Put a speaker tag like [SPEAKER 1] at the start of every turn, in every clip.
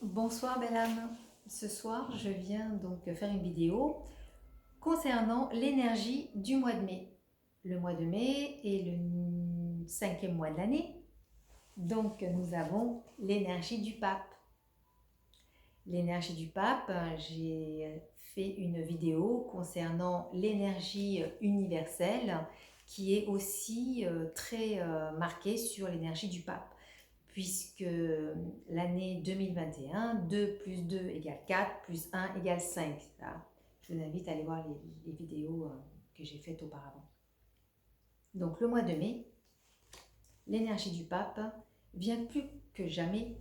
[SPEAKER 1] Bonsoir belle âme. Ce soir, je viens donc faire une vidéo concernant l'énergie du mois de mai. Le mois de mai est le cinquième mois de l'année, donc nous avons l'énergie du pape. L'énergie du pape, j'ai fait une vidéo concernant l'énergie universelle qui est aussi très marquée sur l'énergie du pape, puisque l'année 2021, 2 plus 2 égale 4, plus 1 égale 5. Je vous invite à aller voir les vidéos que j'ai faites auparavant. Donc le mois de mai, l'énergie du pape vient plus que jamais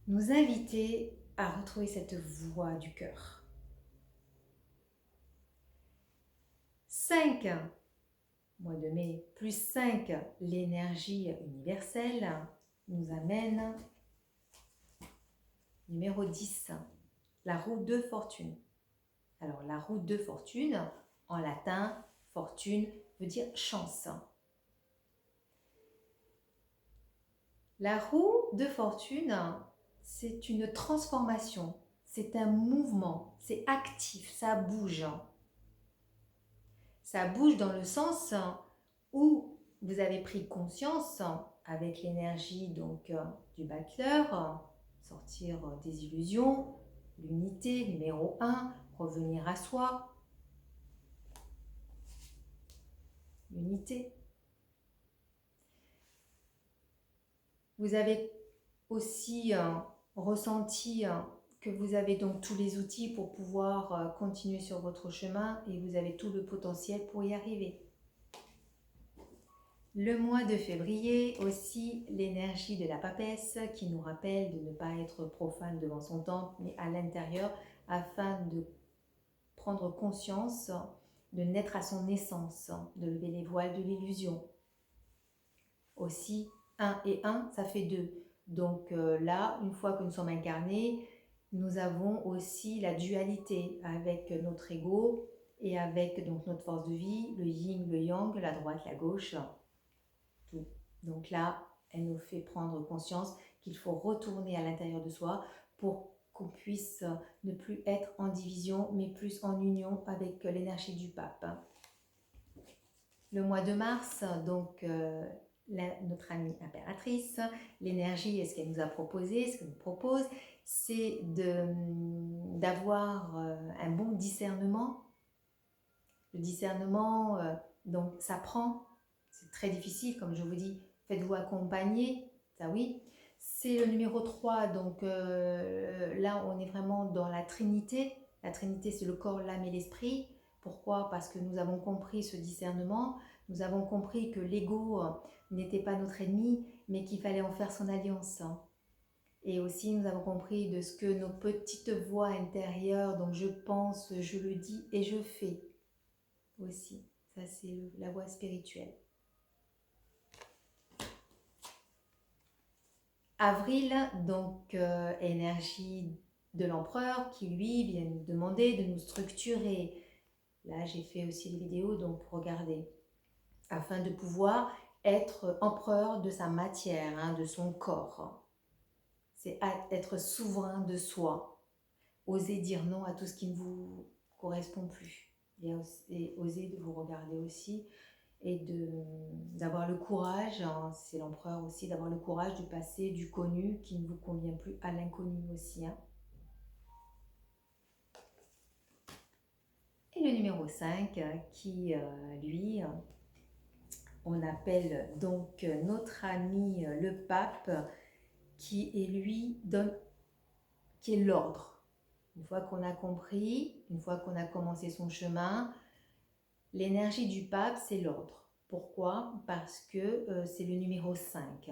[SPEAKER 1] nous inviter à retrouver cette voix du cœur. 5, mois de mai, plus 5, l'énergie universelle, nous amène numéro 10, la roue de fortune. Alors la roue de fortune, en latin, fortune veut dire chance. La roue de fortune, c'est une transformation, c'est un mouvement, c'est actif, ça bouge. Ça bouge dans le sens où vous avez pris conscience avec l'énergie donc du battleur, sortir des illusions, l'unité, numéro 1, revenir à soi, l'unité. Vous avez aussi ressenti que vous avez donc tous les outils pour pouvoir continuer sur votre chemin et vous avez tout le potentiel pour y arriver. Le mois de février aussi, l'énergie de la papesse qui nous rappelle de ne pas être profane devant son temple, mais à l'intérieur afin de prendre conscience, de naître à son essence, de lever les voiles de l'illusion. Aussi, 1 et 1, ça fait 2. Donc là, une fois que nous sommes incarnés, nous avons aussi la dualité avec notre ego et avec donc notre force de vie, le yin, le yang, la droite, la gauche, tout. Donc là, elle nous fait prendre conscience qu'il faut retourner à l'intérieur de soi pour qu'on puisse ne plus être en division, mais plus en union avec l'énergie du pape. Le mois de mars, donc notre amie impératrice, l'énergie, ce qu'elle nous a proposé, ce qu'elle nous propose, c'est d'avoir un bon discernement. Le discernement, donc ça prend, c'est très difficile, comme je vous dis, faites-vous accompagner, ça oui. C'est le numéro 3, donc là on est vraiment dans la Trinité. La Trinité, c'est le corps, l'âme et l'esprit. Pourquoi? Parce que nous avons compris ce discernement, nous avons compris que l'ego n'était pas notre ennemi, mais qu'il fallait en faire son alliance. Et aussi, nous avons compris de ce que nos petites voix intérieures, donc je pense, je le dis et je fais aussi. Ça, c'est la voie spirituelle. Avril, donc énergie de l'empereur qui lui vient nous demander de nous structurer. Là, j'ai fait aussi des vidéos, donc regardez, afin de pouvoir être empereur de sa matière, hein, de son corps. C'est être souverain de soi, oser dire non à tout ce qui ne vous correspond plus, et oser de vous regarder aussi et d'avoir le courage, hein, c'est l'empereur aussi, d'avoir le courage du passé, du connu qui ne vous convient plus, à l'inconnu aussi. Hein. Et le numéro 5 qui, lui, on appelle donc notre ami le pape, qui est lui, qui est l'ordre. Une fois qu'on a compris, une fois qu'on a commencé son chemin, l'énergie du pape, c'est l'ordre. Pourquoi? Parce que c'est le numéro 5.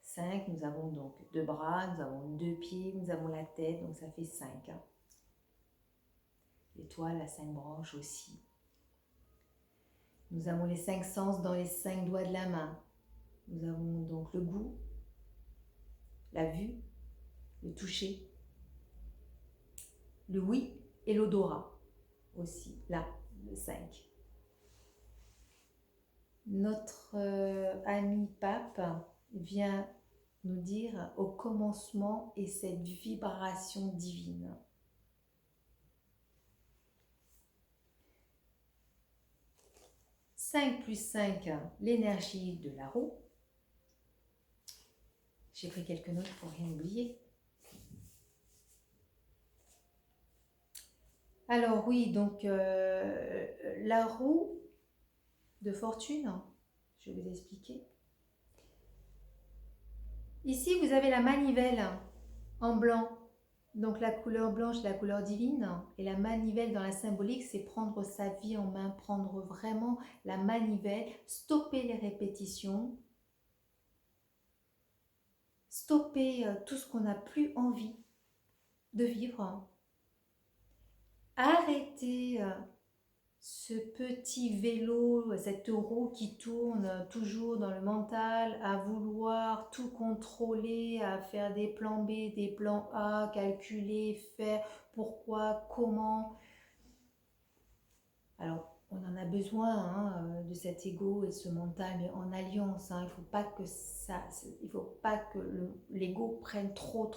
[SPEAKER 1] 5, nous avons donc 2 bras, nous avons 2 pieds, nous avons la tête, donc ça fait 5. L'étoile a 5 branches aussi. Nous avons les 5 sens dans les 5 doigts de la main. Nous avons donc le goût, la vue, le toucher, le oui et l'odorat aussi, là, le 5. Notre ami pape vient nous dire au commencement et cette vibration divine. « 5 plus 5, l'énergie de la roue. » J'ai pris quelques notes pour rien oublier. Alors oui, donc la roue de fortune, je vais vous expliquer. Ici, vous avez la manivelle en blanc. Donc la couleur blanche, la couleur divine. Et la manivelle dans la symbolique, c'est prendre sa vie en main, prendre vraiment la manivelle, stopper les répétitions, stopper tout ce qu'on n'a plus envie de vivre. Arrêter ce petit vélo, cette roue qui tourne toujours dans le mental, à vouloir tout contrôler, à faire des plans B, des plans A, calculer, faire, pourquoi, comment. Alors, on en a besoin de cet ego et de ce mental, mais en alliance. Il ne faut pas que l'ego prenne trop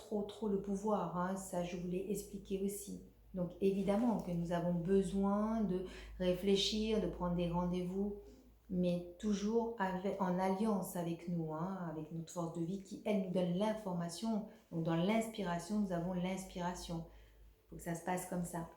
[SPEAKER 1] le pouvoir. Ça, je vous l'ai expliqué aussi. Donc évidemment que nous avons besoin de réfléchir, de prendre des rendez-vous, mais toujours en alliance avec nous, avec notre force de vie qui, elle, nous donne l'information. Donc dans l'inspiration, nous avons l'inspiration. Il faut que ça se passe comme ça.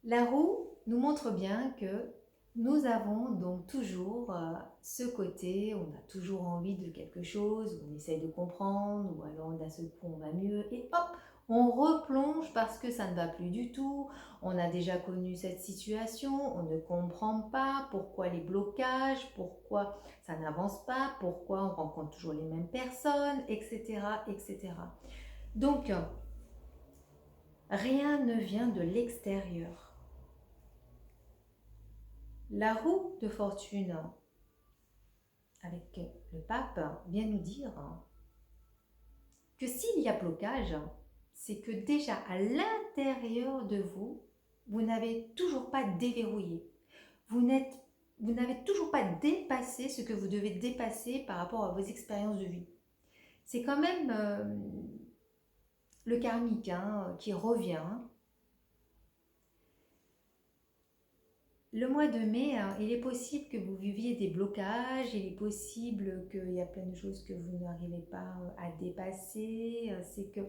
[SPEAKER 1] La roue nous montre bien que nous avons donc toujours ce côté, on a toujours envie de quelque chose, on essaye de comprendre, ou alors d'un seul coup on va mieux, et hop, on replonge parce que ça ne va plus du tout, on a déjà connu cette situation, on ne comprend pas pourquoi les blocages, pourquoi ça n'avance pas, pourquoi on rencontre toujours les mêmes personnes, etc. etc. Donc, rien ne vient de l'extérieur. La roue de fortune avec le pape vient nous dire que s'il y a blocage, c'est que déjà à l'intérieur de vous, vous n'avez toujours pas déverrouillé. Vous n'avez toujours pas dépassé ce que vous devez dépasser par rapport à vos expériences de vie. C'est quand même le karmique qui revient. Le mois de mai, il est possible que vous viviez des blocages, il est possible qu'il y a plein de choses que vous n'arrivez pas à dépasser. C'est que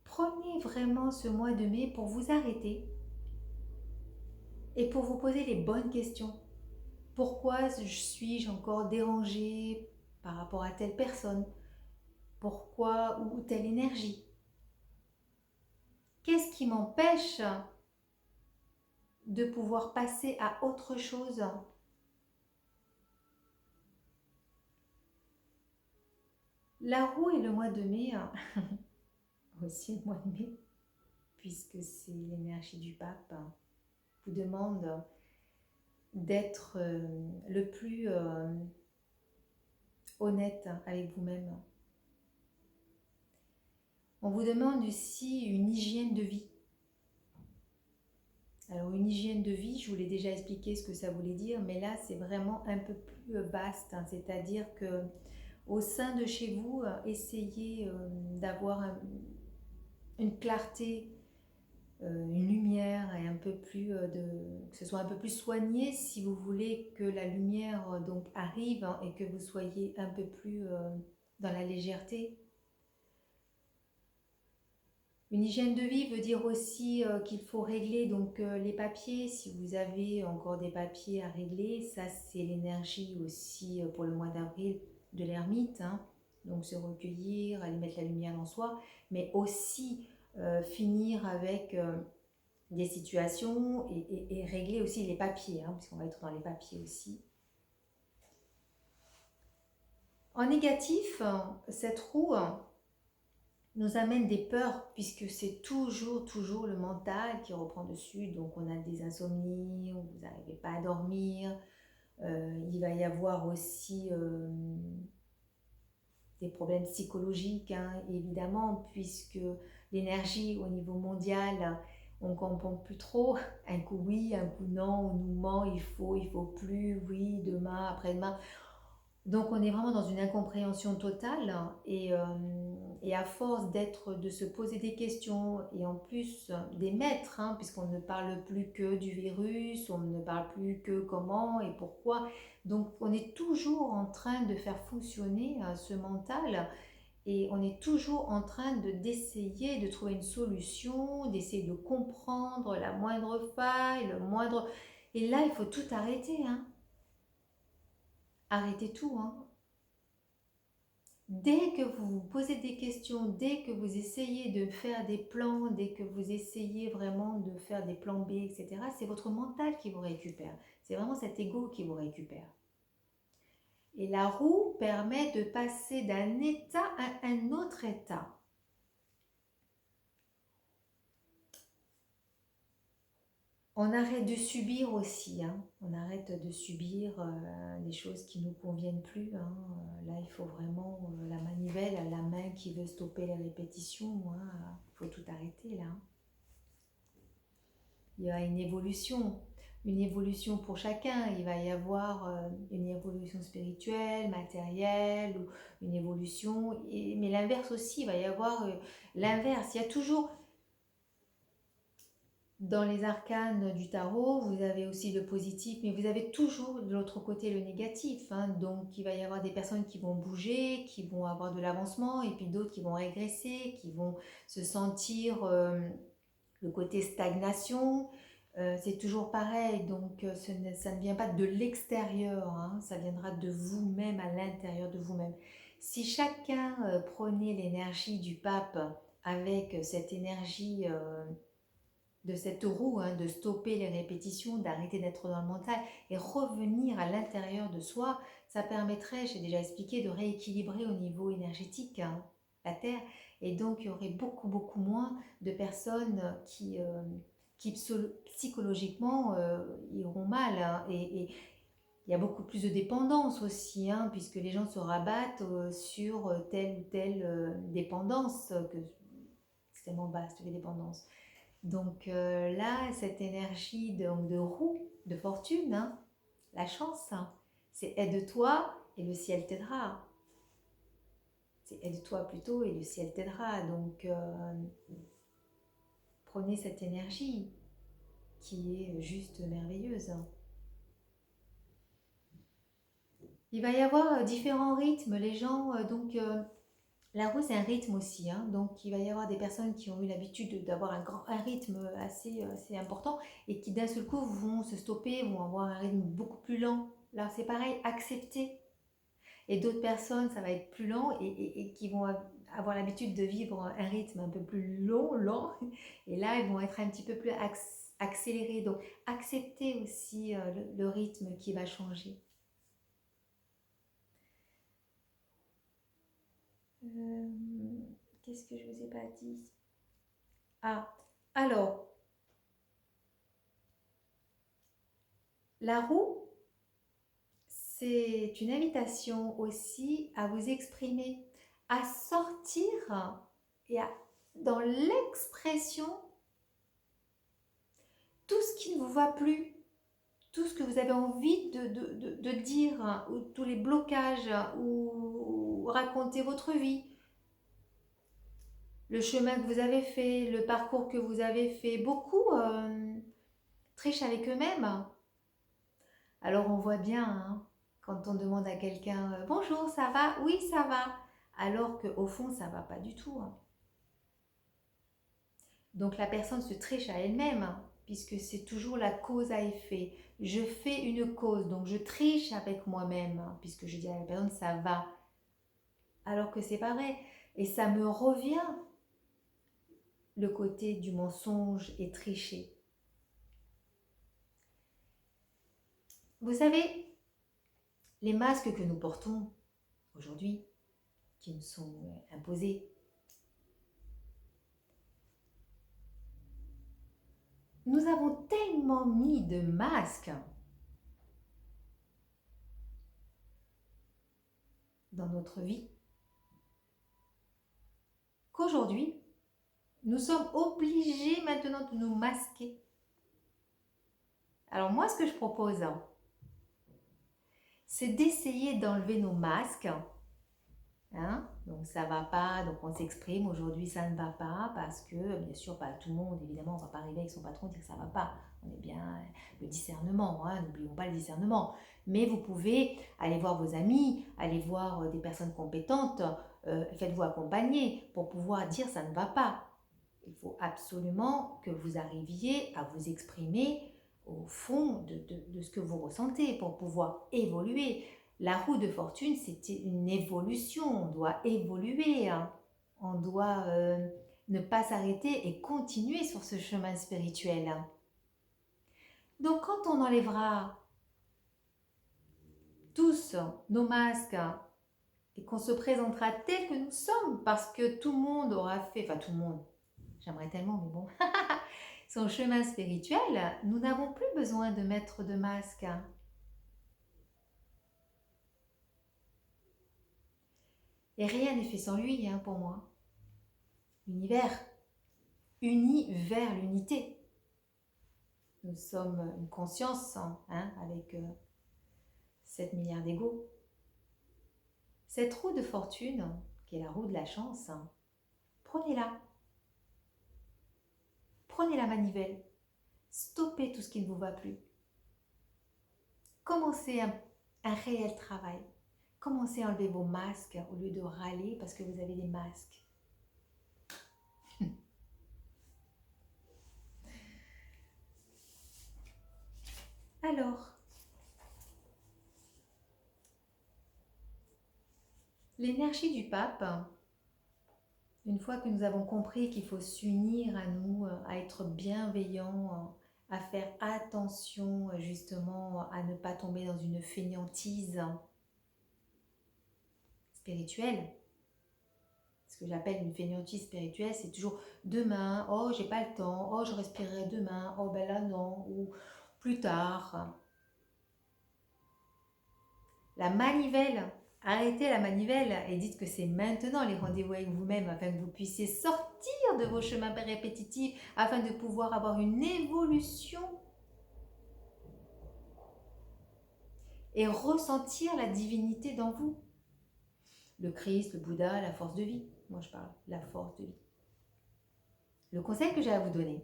[SPEAKER 1] prenez vraiment ce mois de mai pour vous arrêter et pour vous poser les bonnes questions. Pourquoi suis-je encore dérangée par rapport à telle personne? Pourquoi ou telle énergie? Qu'est-ce qui m'empêche de pouvoir passer à autre chose? La roue et le mois de mai, aussi le mois de mai, puisque c'est l'énergie du pape, vous demande d'être le plus honnête avec vous-même. On vous demande aussi une hygiène de vie. Alors une hygiène de vie, je vous l'ai déjà expliqué ce que ça voulait dire, mais là c'est vraiment un peu plus vaste, c'est-à-dire que au sein de chez vous, essayez d'avoir une clarté, une lumière et un peu plus que ce soit un peu plus soigné si vous voulez que la lumière donc arrive et que vous soyez un peu plus dans la légèreté. Une hygiène de vie veut dire aussi qu'il faut régler donc les papiers. Si vous avez encore des papiers à régler, ça c'est l'énergie aussi pour le mois d'avril de l'ermite. Donc se recueillir, aller mettre la lumière en soi, mais aussi finir avec des situations et régler aussi les papiers, puisqu'on va être dans les papiers aussi. En négatif, cette roue nous amène des peurs, puisque c'est toujours le mental qui reprend dessus. Donc on a des insomnies, vous n'arrivez pas à dormir, il va y avoir aussi des problèmes psychologiques, évidemment, puisque l'énergie au niveau mondial, on ne comprend plus trop, un coup oui, un coup non, on nous ment, il faut plus, oui, demain, après-demain. Donc on est vraiment dans une incompréhension totale et à force de se poser des questions et en plus des maîtres, hein, puisqu'on ne parle plus que du virus, on ne parle plus que comment et pourquoi. Donc on est toujours en train de faire fonctionner ce mental et on est toujours en train d'essayer de trouver une solution, d'essayer de comprendre la moindre faille, le moindre... Et là, il faut tout arrêter, hein. Arrêtez tout, hein. Dès que vous vous posez des questions, dès que vous essayez de faire des plans, dès que vous essayez vraiment de faire des plans B, etc., c'est votre mental qui vous récupère. C'est vraiment cet ego qui vous récupère. Et la roue permet de passer d'un état à un autre état. On arrête de subir aussi, hein. On arrête de subir des choses qui ne nous conviennent plus, hein. Là, il faut vraiment la manivelle à la main qui veut stopper les répétitions, hein. Il faut tout arrêter là. Il y a une évolution pour chacun. Il va y avoir une évolution spirituelle, matérielle, ou une évolution, mais l'inverse aussi, il va y avoir l'inverse. Il y a toujours... Dans les arcanes du tarot, vous avez aussi le positif, mais vous avez toujours de l'autre côté le négatif, hein. Donc il va y avoir des personnes qui vont bouger, qui vont avoir de l'avancement, et puis d'autres qui vont régresser, qui vont se sentir le côté stagnation. C'est toujours pareil, donc ça ne vient pas de l'extérieur, hein, ça viendra de vous-même, à l'intérieur de vous-même. Si chacun prenait l'énergie du pape avec cette énergie... de cette roue, hein, de stopper les répétitions, d'arrêter d'être dans le mental et revenir à l'intérieur de soi, ça permettrait, j'ai déjà expliqué, de rééquilibrer au niveau énergétique, hein, la Terre. Et donc, il y aurait beaucoup, beaucoup moins de personnes qui psychologiquement iront mal, hein. Et il y a beaucoup plus de dépendance aussi, hein, puisque les gens se rabattent sur telle ou telle dépendance, que c'est tellement vaste les dépendances. Donc là, cette énergie de roue, de fortune, hein, la chance, hein, c'est aide-toi et le ciel t'aidera. C'est aide-toi plutôt et le ciel t'aidera. Donc prenez cette énergie qui est juste merveilleuse. Il va y avoir différents rythmes. Les gens, la roue, c'est un rythme aussi, hein. Donc il va y avoir des personnes qui ont eu l'habitude d'avoir un rythme assez important et qui d'un seul coup vont se stopper, vont avoir un rythme beaucoup plus lent. Là, c'est pareil, accepter. Et d'autres personnes, ça va être plus lent et qui vont avoir l'habitude de vivre un rythme un peu plus lent. Et là, ils vont être un petit peu plus accélérés. Donc, accepter aussi le rythme qui va changer. Qu'est-ce que je vous ai pas dit? Ah, alors, la roue, c'est une invitation aussi à vous exprimer, à sortir et dans l'expression tout ce qui ne vous va plus, tout ce que vous avez envie de dire, ou tous les blocages, ou raconter votre vie, le chemin que vous avez fait, le parcours que vous avez fait. Beaucoup trichent avec eux-mêmes. Alors on voit bien, hein, quand on demande à quelqu'un bonjour, ça va? Oui, ça va. Alors qu'au fond, ça ne va pas du tout, hein. Donc la personne se triche à elle-même, hein, puisque c'est toujours la cause à effet. Je fais une cause, donc je triche avec moi-même, hein, puisque je dis à la personne ça va. Alors que c'est pas vrai. Et ça me revient le côté du mensonge et tricher. Vous savez, les masques que nous portons aujourd'hui, qui nous sont imposés, nous avons tellement mis de masques dans notre vie qu'aujourd'hui, nous sommes obligés maintenant de nous masquer. Alors moi, ce que je propose, c'est d'essayer d'enlever nos masques. Hein? Donc ça va pas, donc on s'exprime, aujourd'hui ça ne va pas, parce que, bien sûr, pas tout le monde, évidemment, on ne va pas arriver avec son patron et dire que ça ne va pas. On est bien le discernement, hein? N'oublions pas le discernement. Mais vous pouvez aller voir vos amis, aller voir des personnes compétentes, faites-vous accompagner pour pouvoir dire ça ne va pas. Il faut absolument que vous arriviez à vous exprimer au fond de ce que vous ressentez pour pouvoir évoluer. La roue de fortune, c'est une évolution, on doit évoluer, hein. On doit ne pas s'arrêter et continuer sur ce chemin spirituel. Donc quand on enlèvera tous nos masques et qu'on se présentera tel que nous sommes, parce que tout le monde aura fait, enfin tout le monde, j'aimerais tellement, mais bon, son chemin spirituel, nous n'avons plus besoin de mettre de masque. Et rien n'est fait sans lui, hein, pour moi. L'univers uni vers l'unité. Nous sommes une conscience, hein, avec 7 milliards d'égos. Cette roue de fortune, qui est la roue de la chance, prenez-la. Prenez la manivelle. Stoppez tout ce qui ne vous va plus. Commencez un réel travail. Commencez à enlever vos masques au lieu de râler parce que vous avez des masques. Alors, l'énergie du pape, une fois que nous avons compris qu'il faut s'unir à nous, à être bienveillants, à faire attention justement à ne pas tomber dans une fainéantise spirituelle. Ce que j'appelle une fainéantise spirituelle, c'est toujours demain, oh j'ai pas le temps, oh je respirerai demain, oh ben là non, ou plus tard. La manivelle, arrêtez la manivelle et dites que c'est maintenant les rendez-vous avec vous-même afin que vous puissiez sortir de vos chemins répétitifs, afin de pouvoir avoir une évolution et ressentir la divinité dans vous. Le Christ, le Bouddha, la force de vie. Moi je parle, la force de vie. Le conseil que j'ai à vous donner,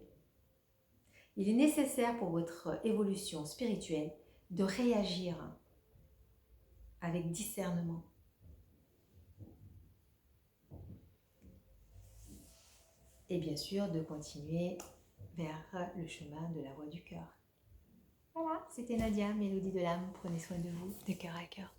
[SPEAKER 1] il est nécessaire pour votre évolution spirituelle de réagir avec discernement. Et bien sûr, de continuer vers le chemin de la voie du cœur. Voilà, c'était Nadia, Mélodie de l'âme. Prenez soin de vous, de cœur à cœur.